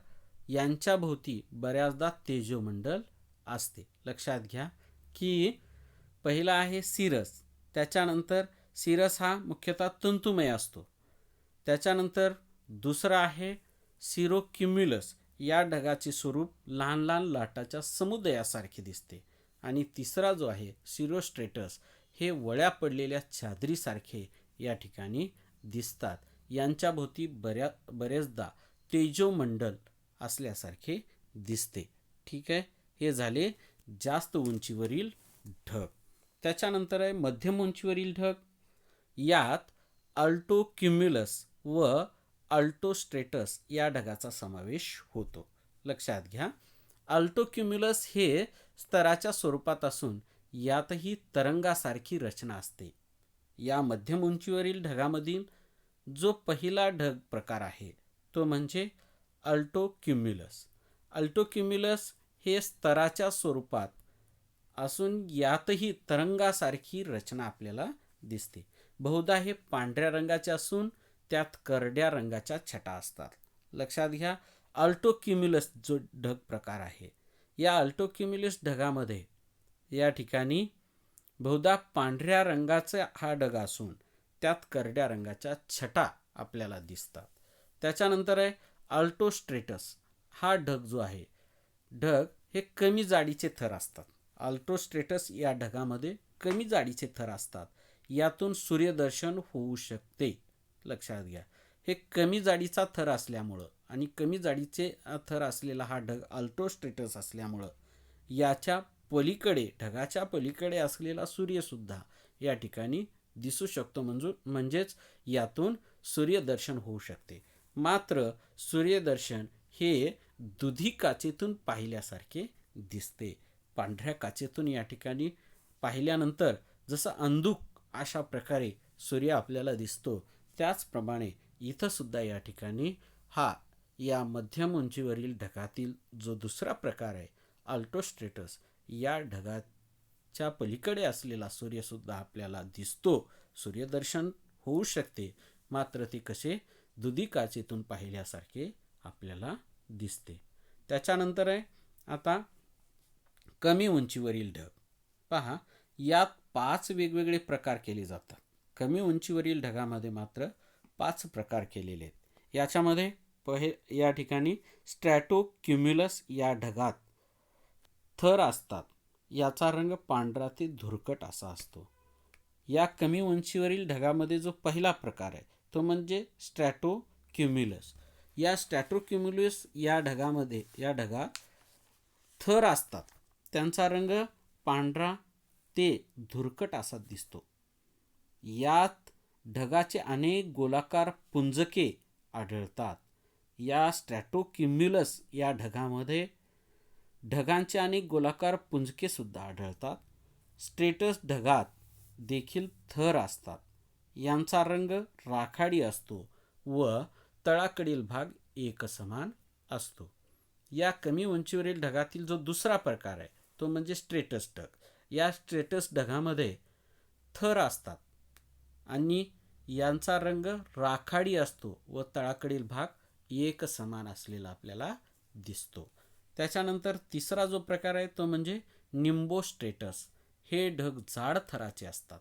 यांच्या भोवती बऱ्याचदा तेजोमंडल असते. लक्षात घ्या की पहिला आहे सिरस. त्याच्यानंतर सिरस हा मुख्यतः तंतुमय असतो. त्याच्यानंतर दुसरा आहे सिरोक्युम्युलस. या ढगाचे स्वरूप लहान लहान लाटाच्या समुदायासारखे दिसते. आणि तिसरा जो आहे सिरोस्ट्रेटस हे वळ्या पडलेल्या चादरीसारखे या ठिकाणी दिसतात. यांच्या भोवती बरेचदा तेजोमंडल असल्यासारखे दिसते. ठीक आहे. हे झाले जास्त उंचीवरील ढग. त्याच्यानंतर आहे मध्यम उंचीवरील ढग. यात अल्टोक्युम्युलस व अल्टोस्ट्रेटस या ढगाचा समावेश होतो. लक्षात घ्या, अल्टोक्युम्युलस हे स्तराच्या स्वरूपात असून यातही तरंगासारखी रचना असते. या मध्यम उंचीवरील ढगामधील जो पहिला ढग प्रकार आहे तो म्हणजे अल्टोक्युम्युलस. अल्टोक्युम्युलस हे स्तराच्या स्वरूपात असून यातही तरंगासारखी रचना आपल्याला दिसते. बहुधा हे पांढऱ्या रंगाचे असून त्यात करड्या रंगाच्या छटा असतात. लक्षात घ्या, अल्टोक्युम्युलस जो ढग प्रकार आहे, या अल्टोक्युम्युलस ढगामध्ये या ठिकाणी बहुधा पांढऱ्या रंगाचा हा ढग असून त्यात करड्या रंगाच्या छटा आपल्याला दिसतात. त्याच्यानंतर आहे अल्टोस्ट्रेटस. हा ढग जो आहे, ढग हे कमी जाडीचे थर असतात. अल्टोस्ट्रेटस या ढगामध्ये कमी जाडीचे थर असतात. यातून सूर्यदर्शन होऊ शकते. लक्षात घ्या, हे कमी जाडीचा थर असल्यामुळं आणि कमी जाडीचे थर असलेला हा ढग अल्टोस्ट्रेटस असल्यामुळं याच्या पलीकडे, ढगाच्या पलीकडे असलेला सूर्यसुद्धा या ठिकाणी दिसू शकतो. म्हणजेच यातून सूर्यदर्शन होऊ शकते. मात्र सूर्यदर्शन हे दुधी काचेतून पाहिल्यासारखे दिसते. पांढऱ्या काचेतून या ठिकाणी पाहिल्यानंतर जसं अंधुक अशा प्रकारे सूर्य आपल्याला दिसतो, त्याचप्रमाणे इथं सुद्धा या ठिकाणी हा या मध्यम उंचीवरील ढगातील जो दुसरा प्रकार आहे अल्टोस्ट्रेटस, या ढगाच्या पलीकडे असलेला सूर्यसुद्धा आपल्याला दिसतो. सूर्यदर्शन होऊ शकते, मात्र ते कसे दुधी काचेतून पाहिल्यासारखे आपल्याला दिसते. त्याच्यानंतर आहे आता कमी उंचीवरील ढग. पहा, यात 5 वेगवेगळे प्रकार केले जातात. कमी उंचीवरील ढगामध्ये मात्र 5 प्रकार केलेले आहेत. याच्यामध्ये या ठिकाणी स्ट्रॅटोक्युम्युलस या ढगात थर असतात. याचा रंग पांढरा ते धुरकट असा असतो. या कमी उंचीवरील ढगामध्ये जो पहिला प्रकार आहे तो म्हणजे स्ट्रॅटोक्युम्युलस. या स्ट्रॅटोक्युम्युलस या ढगात थर असतात. त्यांचा रंग पांढरा ते धुरकट असा दिसतो. यात ढगाचे अनेक गोलाकार पुंजके आढळतात. या स्ट्रॅटोक्युम्युलस या ढगामध्ये ढगांचे अनेक गोलाकार पुंजके सुद्धा आढळतात. स्ट्रेटस ढगात देखील थर असतात. यांचा रंग राखाडी असतो व तळाकडील भाग एकसमान असतो. या कमी उंचीवरील ढगातील जो दुसरा प्रकार आहे तो म्हणजे स्ट्रेटस ढग. या स्ट्रेटस ढगामध्ये थर असतात आणि यांचा रंग राखाडी असतो व तळाकडील भाग एकसमान असलेला आपल्याला दिसतो. त्याच्यानंतर तिसरा जो प्रकार आहे तो म्हणजे निम्बोस्ट्रेटस. हे ढग जाड थराचे असतात.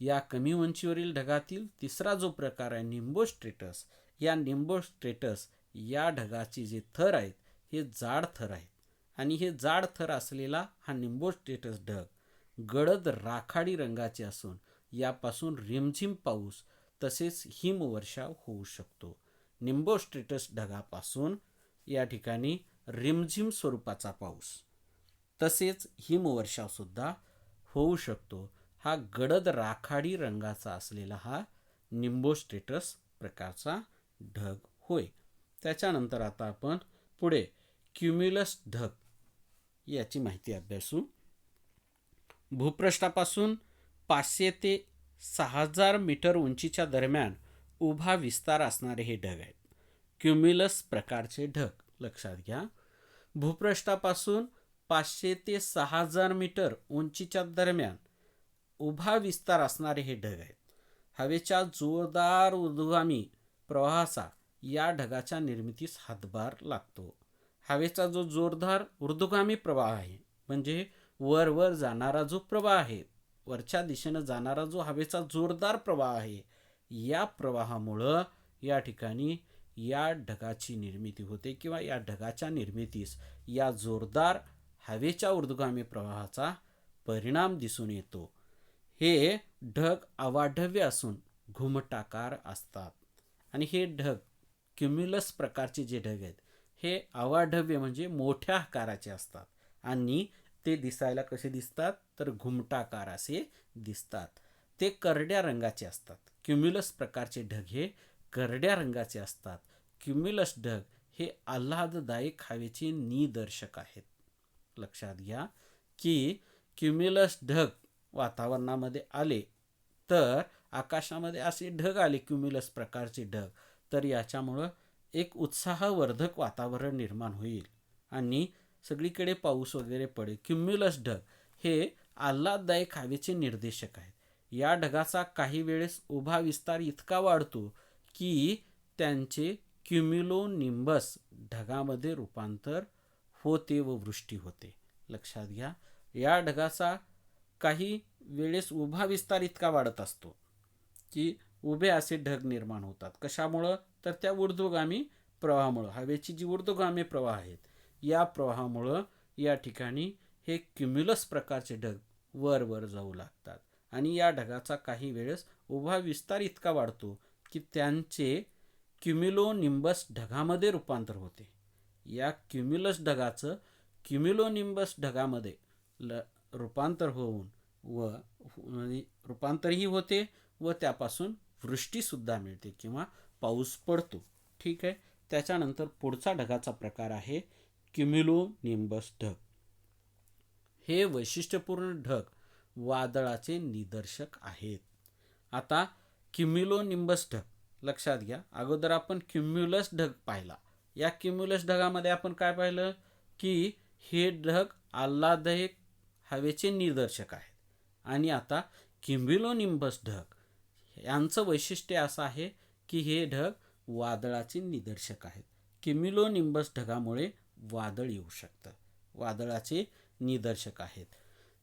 या कमी उंचीवरील ढगातील तिसरा जो प्रकार आहे निम्बोस्ट्रेटस, या निम्बोस्ट्रेटस या ढगाचे जे थर आहेत हे जाड थर आहेत आणि हे जाड थर असलेला हा निम्बोस्ट्रेटस ढग गडद राखाडी रंगाचे असून यापासून रिमझिम पाऊस तसेच हिमवर्षाव होऊ शकतो. निम्बोस्ट्रेटस ढगापासून या ठिकाणी रिमझिम स्वरूपाचा पाऊस तसेच हिमवर्षाव सुद्धा होऊ शकतो. हा गडद राखाडी रंगाचा असलेला हा निम्बोस्ट्रेटस प्रकारचा ढग होय. त्याच्यानंतर आता आपण पुढे क्युम्युलस ढग याची माहिती अभ्यासू. भूपृष्ठापासून 500 ते 6000 मीटर उंचीच्या दरम्यान उभा विस्तार असणारे हे ढग आहेत क्युम्युलस प्रकारचे ढग. लक्षात घ्या, भूपृष्ठापासून 500 ते 6000 मीटर उंचीच्या दरम्यान उभा विस्तार असणारे हे ढग आहेत. हवेच्या जोरदार ऊर्ध्वगामी प्रवाहाचा या ढगाच्या निर्मितीस हातभार लागतो. हवेचा जो जोरदार ऊर्ध्वगामी प्रवाह आहे, म्हणजे वर जाणारा जो प्रवाह आहे, वरच्या दिशेनं जाणारा जो हवेचा जोरदार प्रवाह आहे, या प्रवाहामुळं या ठिकाणी या ढगाची निर्मिती होते किंवा या ढगाच्या निर्मितीस या जोरदार हवेच्या ऊर्ध्वगामी प्रवाहाचा परिणाम दिसून येतो. हे ढग अवाढव्य असून घुमटाकार असतात आणि हे ढग क्युम्युलस प्रकारचे जे ढग आहेत हे अवाढव्य म्हणजे मोठ्या आकाराचे असतात आणि ते दिसायला कसे दिसतात तर घुमटाकार असे दिसतात. ते करड्या रंगाचे असतात. क्युम्युलस प्रकारचे ढग हे करड्या रंगाचे असतात. क्युम्युलस ढग हे आल्हाददायक हवेचे निदर्शक आहेत. लक्षात घ्या की क्युम्युलस ढग वातावरणामध्ये आले तर आकाशामध्ये असे ढग आले क्युम्युलस प्रकारचे ढग तर याच्यामुळं एक उत्साहवर्धक वातावरण निर्माण होईल आणि सगळीकडे पाऊस वगैरे पडेल. क्युम्युलस ढग हे आल्हाददायक हवेचे निर्देशक आहेत. या ढगाचा काही वेळेस उभा विस्तार इतका वाढतो की त्यांचे क्युम्युलोनिंबस ढगामध्ये रूपांतर होते व वृष्टी होते. लक्षात घ्या, या ढगाचा काही वेळेस उभा विस्तार इतका वाढत असतो की उभे असे ढग निर्माण होतात. कशामुळं? तर त्या ऊर्ध्वगामी प्रवाहामुळं, हवेची जी ऊर्ध्वगामी प्रवाह आहेत या प्रवाहामुळं या ठिकाणी हे क्युम्युलस प्रकारचे ढग वर वर जाऊ लागतात आणि या ढगाचा काही वेळेस उभा विस्तार इतका वाढतो की त्यांचे क्युम्युलोनिंबस ढगामध्ये रूपांतर होते. या क्युम्युलस ढगाचं क्युम्युलोनिंबस ढगामध्ये रूपांतर होऊन व रूपांतरही होते व त्यापासून वृष्टीसुद्धा मिळते किंवा पाऊस पडतो. ठीक आहे. त्याच्यानंतर पुढचा ढगाचा प्रकार आहे क्युम्युलोनिंबस ढग. हे वैशिष्ट्यपूर्ण ढग वादळाचे निदर्शक आहेत. आता क्युम्युलोनिंबस ढग लक्षात घ्या. अगोदर आपण क्युम्युलस ढग पाहिला. या क्युम्युलस ढगामध्ये आपण काय पाहिलं की हे ढग आल्हाददायक हवेचे निदर्शक आहेत. आणि आता क्युम्युलोनिंबस ढग यांचं वैशिष्ट्य असं आहे की हे ढग वादळाचे निदर्शक आहेत. क्युम्युलोनिंबस ढगामुळे वादळ येऊ शकतं, वादळाचे निदर्शक आहेत.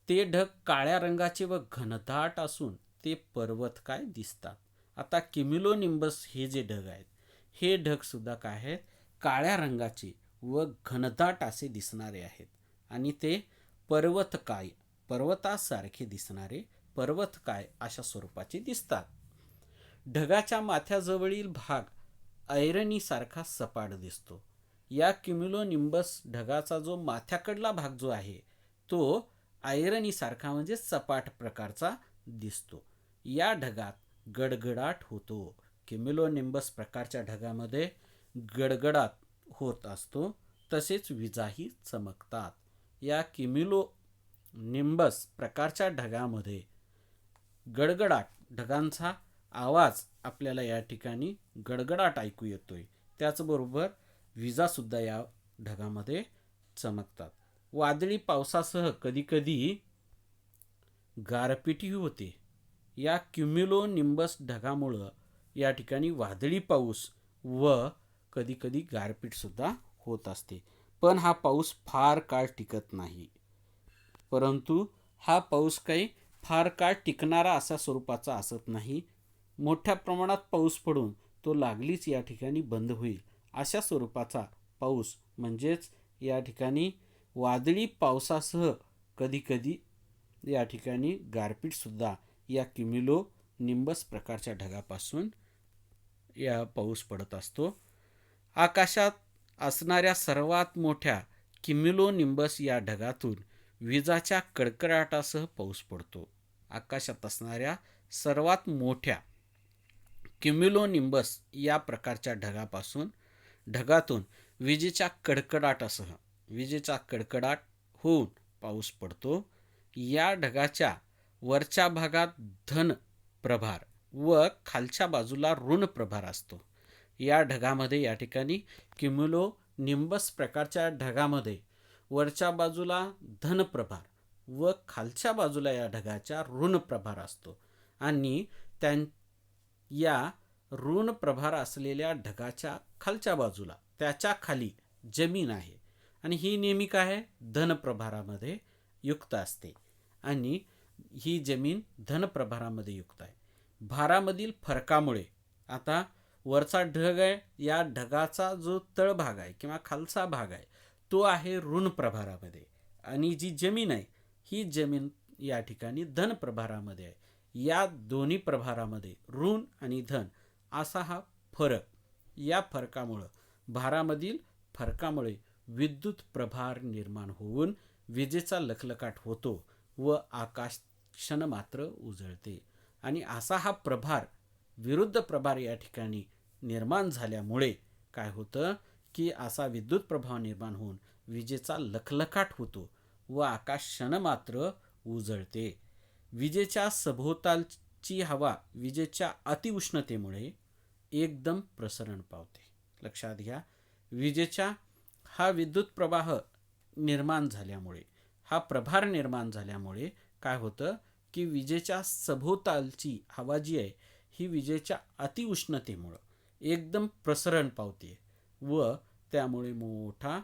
ते ढग काळ्या रंगाचे व घनदाट असून ते पर्वतकाय दिसतात. आता क्युम्युलोनिंबस हे जे ढग आहेत हे ढग सुद्धा काय आहेत, काळ्या रंगाचे व घनदाट असे दिसणारे आहेत आणि ते पर्वतकाय, पर्वतासारखे दिसणारे पर्वतकाय अशा स्वरूपाचे दिसतात. ढगाच्या माथ्याजवळील भाग ऐरणीसारखा सपाट दिसतो. या क्युम्युलोनिंबस ढगाचा जो माथ्याकडला भाग जो आहे तो ऐरणीसारखा म्हणजे सपाट प्रकारचा दिसतो. या ढगात गडगडाट होतो. क्युम्युलोनिंबस प्रकारच्या ढगामध्ये गडगडाट होत असतो, तसेच विजाही चमकतात. या क्युम्युलोनिंबस प्रकारच्या ढगामध्ये गडगडाट, ढगांचा आवाज आपल्याला या ठिकाणी गडगडाट ऐकू येतोय. त्याचबरोबर विजासुद्धा या ढगामध्ये चमकतात. वादळी पावसासह कधीकधी गारपीटही होते. या क्युम्युलोनिंबस ढगामुळं या ठिकाणी वादळी पाऊस व कधीकधी गारपीटसुद्धा होत असते. पण हा पाऊस फार काळ टिकत नाही. परंतु हा पाऊस काही फार काळ टिकणारा असा स्वरूपाचा असत नाही. मोठ्या प्रमाणात पाऊस पडून तो लागलीच या ठिकाणी बंद होईल अशा स्वरूपाचा पाऊस म्हणजेच या ठिकाणी वादळी पावसासह कधीकधी या ठिकाणी गारपीटसुद्धा या क्युम्युलोनिंबस प्रकारच्या ढगापासून या पाऊस पडत असतो. आकाशात असणाऱ्या सर्वात मोठ्या क्युम्युलोनिंबस या ढगातून विजाच्या कडकडाटासह पाऊस पडतो. आकाशात असणाऱ्या सर्वात मोठ्या क्युम्युलोनिंबस या प्रकारच्या ढगातून विजेच्या कडकडाटासह, विजेचा कडकडाट होऊन पाऊस पडतो. या ढगाच्या वरच्या भागात धन प्रभार व खालच्या बाजूला ऋण प्रभार असतो. या ढगामध्ये या ठिकाणी क्युम्युलोनिंबस प्रकारच्या ढगामध्ये वरच्या बाजूला धन प्रभार व खालच्या बाजूला या ढगाच्या ऋण प्रभार असतो आणि या ऋण प्रभार असलेल्या ढगाच्या खालच्या बाजूला त्याच्या खाली जमीन आहे आणि ही नेहमी काय आहे, धन प्रभारामध्ये युक्त असते आणि ही जमीन धन प्रभारामध्ये युक्त आहे. भारामधील फरकामुळे आता वरचा ढग आहे, या ढगाचा जो तळभाग आहे किंवा खालचा भाग आहे तो आहे ऋण प्रभारामध्ये आणि जी जमीन आहे ही जमीन या ठिकाणी धन प्रभारामध्ये आहे. या दोन्ही प्रभारामध्ये ऋण आणि धन असा हा फरक, या फरकामुळं, भारामधील फरकामुळे विद्युत प्रभार निर्माण होऊन विजेचा लखलखाट होतो व आकाश क्षणमात्र उजळते आणि असा हा प्रभार, विरुद्ध प्रभार या ठिकाणी निर्माण झाल्यामुळे काय होतं की असा विद्युत प्रभाव निर्माण होऊन विजेचा लखलखाट होतो व आकाश क्षणमात्र उजळते. विजेच्या सभोवतालची हवा विजेच्या अतिउष्णतेमुळे एकदम प्रसरण पावते. लक्षात घ्या, विजेचा हा विद्युत प्रवाह निर्माण झाल्यामुळे, हा प्रभार निर्माण झाल्यामुळे काय होतं की विजेच्या सभोवतालची हवा जी आहे ही विजेच्या अतिउष्णतेमुळं एकदम प्रसरण पावते व त्यामुळे मोठा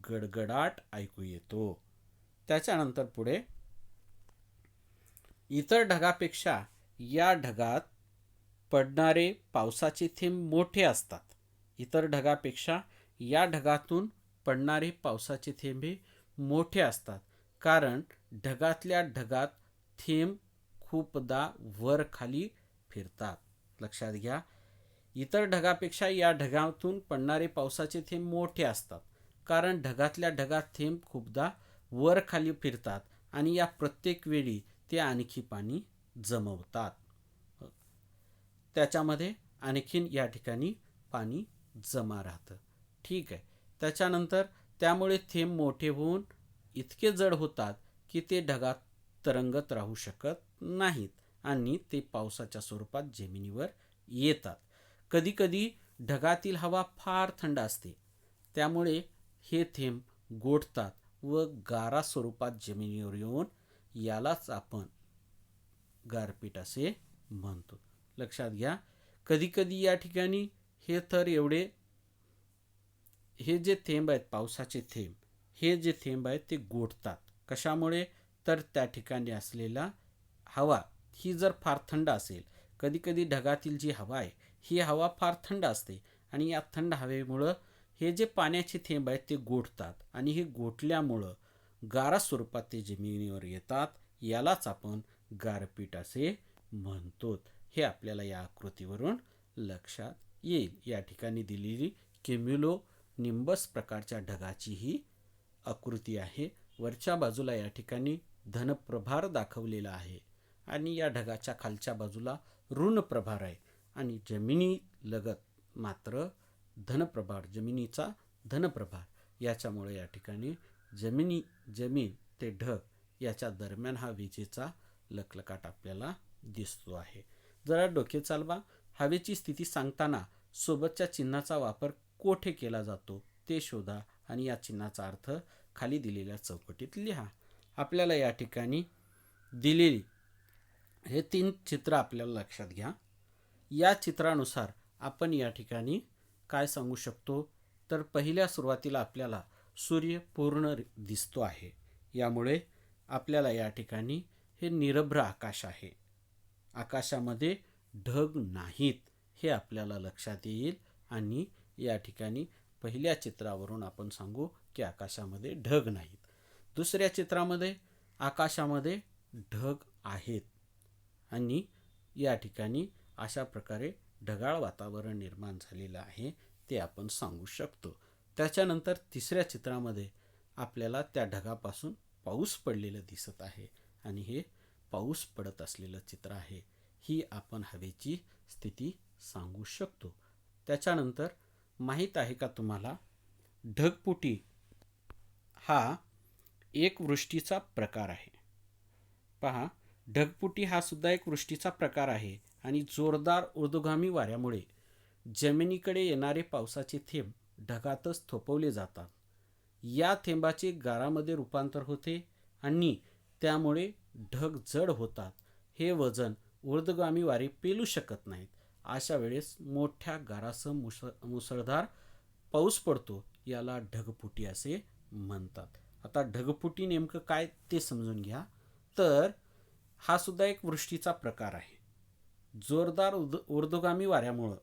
गडगडाट ऐकू येतो. त्याच्यानंतर पुढे, इतर ढगापेक्षा या ढगात पडणारे पावसाचे थेंब मोठे असतात. इतर ढगापेक्षा या ढगातून पडणारे पावसाचे थेंब हे मोठे असतात, कारण ढगातल्या ढगात थेंब खूपदा वर खाली फिरतात. लक्षात घ्या, इतर ढगापेक्षा या ढगातून पडणारे पावसाचे थेंब मोठे असतात, कारण ढगातल्या ढगात थेंब खूपदा वर खाली फिरतात आणि या प्रत्येक वेळी ते आणखी पाणी जमवतात. त्याच्यामध्ये आणखीन या ठिकाणी पाणी जमा राहतं. ठीक आहे. त्याच्यानंतर त्यामुळे थेंब मोठे होऊन इतके जड होतात की ते ढगात तरंगत राहू शकत नाहीत आणि ते पावसाच्या स्वरूपात जमिनीवर येतात. कधीकधी ढगातील हवा फार थंड असते, त्यामुळे हे थेंब गोठतात व गारा स्वरूपात जमिनीवर येऊन यालाच आपण गारपीट असे म्हणतो. लक्षात घ्या, कधीकधी या ठिकाणी हे थर एवढे, हे जे थेंब आहेत पावसाचे थेंब, हे जे थेंब आहेत ते गोठतात. कशामुळे? तर त्या ठिकाणी असलेला हवा ही जर फार थंड असेल, कधीकधी ढगातील जी हवा आहे ही हवा फार थंड असते आणि या थंड हवेमुळं हे जे पाण्याचे थेंब आहेत ते गोठतात आणि हे गोठल्यामुळं गारा स्वरूपात ते जमिनीवर येतात. यालाच आपण गारपीट असे म्हणतो. हे आपल्याला या आकृतीवरून लक्षात येईल. या ठिकाणी दिलेली केम्युलो निंबस प्रकारच्या ढगाची ही आकृती आहे. वरच्या बाजूला या ठिकाणी धनप्रभार दाखवलेला आहे आणि या ढगाच्या खालच्या बाजूला ऋण प्रभार आहे आणि जमिनी लगत मात्र धनप्रभार, जमिनीचा धनप्रभार. याच्यामुळे या ठिकाणी जमीन ते ढग याच्या दरम्यान हा विजेचा लखलखाट आपल्याला दिसतो आहे. जरा डोके चालवा. हवेची स्थिती सांगताना सोबतच्या चिन्हाचा वापर कोठे केला जातो ते शोधा आणि या चिन्हाचा अर्थ खाली दिलेल्या चौकटीत लिहा. आपल्याला या ठिकाणी दिलेली हे 3 चित्र आपल्याला लक्षात घ्या. या चित्रानुसार आपण या ठिकाणी काय सांगू शकतो, तर पहिल्या सुरुवातीला आपल्याला सूर्य पूर्ण दिसतो आहे. यामुळे आपल्याला या ठिकाणी हे निरभ्र आकाश आहे, आकाशामध्ये ढग नाहीत हे आपल्याला लक्षात येईल आणि या ठिकाणी पहिल्या चित्रावरून आपण सांगू की आकाशामध्ये ढग नाहीत. दुसऱ्या चित्रामध्ये आकाशामध्ये ढग आहेत आणि या ठिकाणी अशा प्रकारे ढगाळ वातावरण निर्माण झालेलं आहे ते आपण सांगू शकतो. त्याच्यानंतर तिसऱ्या चित्रामध्ये आपल्याला त्या ढगापासून पाऊस पडलेलं दिसत आहे आणि हे पाऊस पडत असलेलं चित्र आहे. ही आपण हवेची स्थिती सांगू शकतो. त्याच्यानंतर माहीत आहे का तुम्हाला, ढगफुटी हा एक वृष्टीचा प्रकार आहे. पहा, ढगफुटी हा सुद्धा एक वृष्टीचा प्रकार आहे आणि जोरदार ऊर्ध्वगामी वाऱ्यामुळे जमिनीकडे येणारे पावसाचे थेंब ढगातच थोपवले जातात. या थेंबाचे गारामध्ये रूपांतर होते आणि त्यामुळे ढग जड होतात. हे वजन ऊर्ध्वगामी वारे पेलू शकत नाहीत. अशा वेळेस मोठ्या गारासह मुसळधार पाऊस पडतो. याला ढगफुटी असे म्हणतात. आता ढगफुटी नेमकं काय ते समजून घ्या. तर हा सुद्धा एक वृष्टीचा प्रकार आहे. जोरदार ऊर्ध्वगामी वाऱ्यामुळं,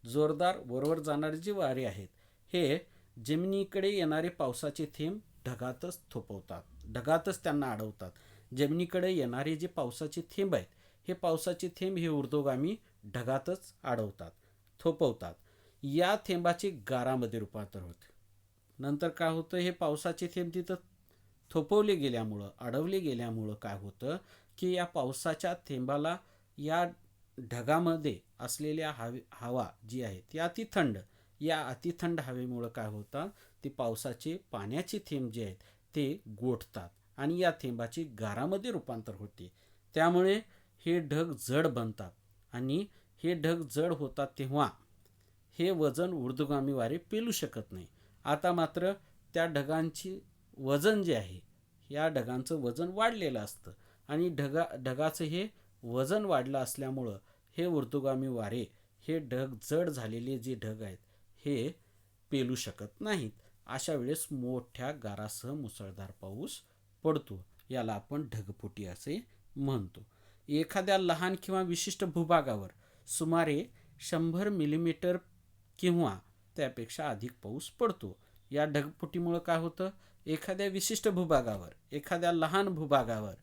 जोरदार वरवर जाणारे जे वारे आहेत हे जमिनीकडे येणारे पावसाचे थेंब ढगातच थोपवतात, ढगातच त्यांना अडवतात. जमिनीकडे येणारे जे पावसाचे थेंब आहेत हे पावसाचे थेंब हे ऊर्ध्वगामी ढगातच अडवतात, थोपवतात. या थेंबाचे गारामध्ये रूपांतर होते. नंतर काय होतं, हे पावसाचे थेंब तिथं थोपवले गेल्यामुळं, अडवले गेल्यामुळं काय होतं की या पावसाच्या थेंबाला या ढगामध्ये असलेल्या हवा जी आहे ती अतिथंड, या अतिथंड हवेमुळं काय होतं, ते पावसाचे पाण्याचे थेंब जे आहेत ते गोठतात आणि या थेंबाचे गारामध्ये रूपांतर होते. त्यामुळे हे ढग जड बनतात आणि हे ढग जड होतात तेव्हा हे वजन ऊर्ध्वगामी वारे पेलू शकत नाही. आता मात्र त्या ढगांची वजन जे आहे, या ढगांचं वजन वाढलेलं असतं आणि ढगाचं हे वजन वाढलं असल्यामुळं हे ऊर्ध्वगामी वारे हे ढग जड झालेले जे ढग आहेत हे पेलू शकत नाहीत. अशा वेळेस मोठ्या गारासह मुसळधार पाऊस पडतो. याला आपण ढगफुटी असे म्हणतो. एखाद्या लहान किंवा विशिष्ट भूभागावर सुमारे 100 मिलीमीटर किंवा त्यापेक्षा अधिक पाऊस पडतो. या ढगफुटीमुळे काय होतं, एखाद्या विशिष्ट भूभागावर, एखाद्या लहान भूभागावर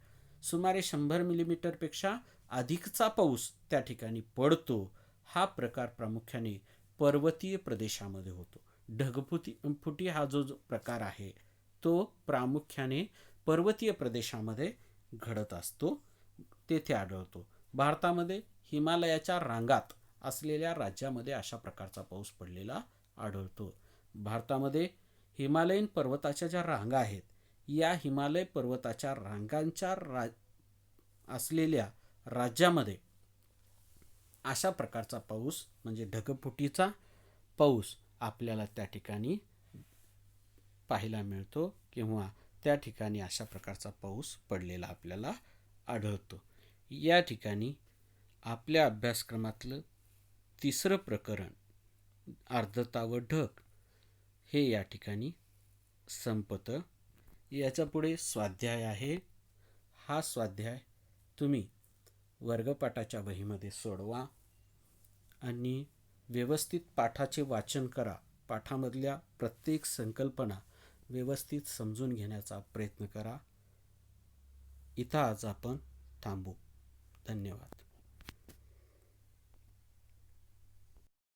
सुमारे 100 मिलीमीटरपेक्षा अधिकचा पाऊस त्या ठिकाणी पडतो. हा प्रकार प्रामुख्याने पर्वतीय प्रदेशामध्ये होतो. ढगफुटी हा जो प्रकार आहे तो प्रामुख्याने पर्वतीय प्रदेशामध्ये घडत असतो, तेथे आढळतो. भारतामध्ये हिमालयाच्या रांगात असलेल्या राज्यामध्ये अशा प्रकारचा पाऊस पडलेला आढळतो. भारतामध्ये हिमालयीन पर्वताच्या ज्या रांगा आहेत, या हिमालय पर्वताच्या रांगांच्या असलेल्या राज्यामध्ये अशा प्रकारचा पाऊस म्हणजे ढगफुटीचा पाऊस आपल्याला त्या ठिकाणी पाहायला मिळतो किंवा त्या ठिकाणी अशा प्रकारचा पाऊस पडलेला आपल्याला आढळतो. या ठिकाणी आपल्या अभ्यासक्रमातलं तिसरं प्रकरण आर्द्रता व ढग हे या ठिकाणी संपतं. याच्या पुढे स्वाध्याय आहे. हा स्वाध्याय तुम्ही वर्गपाठाच्या वहीमध्ये सोडवा आणि व्यवस्थित पाठाचे वाचन करा. पाठामधल्या प्रत्येक संकल्पना व्यवस्थित समजून घेण्याचा प्रयत्न करा. इथं आज आपण थांबू. धन्यवाद.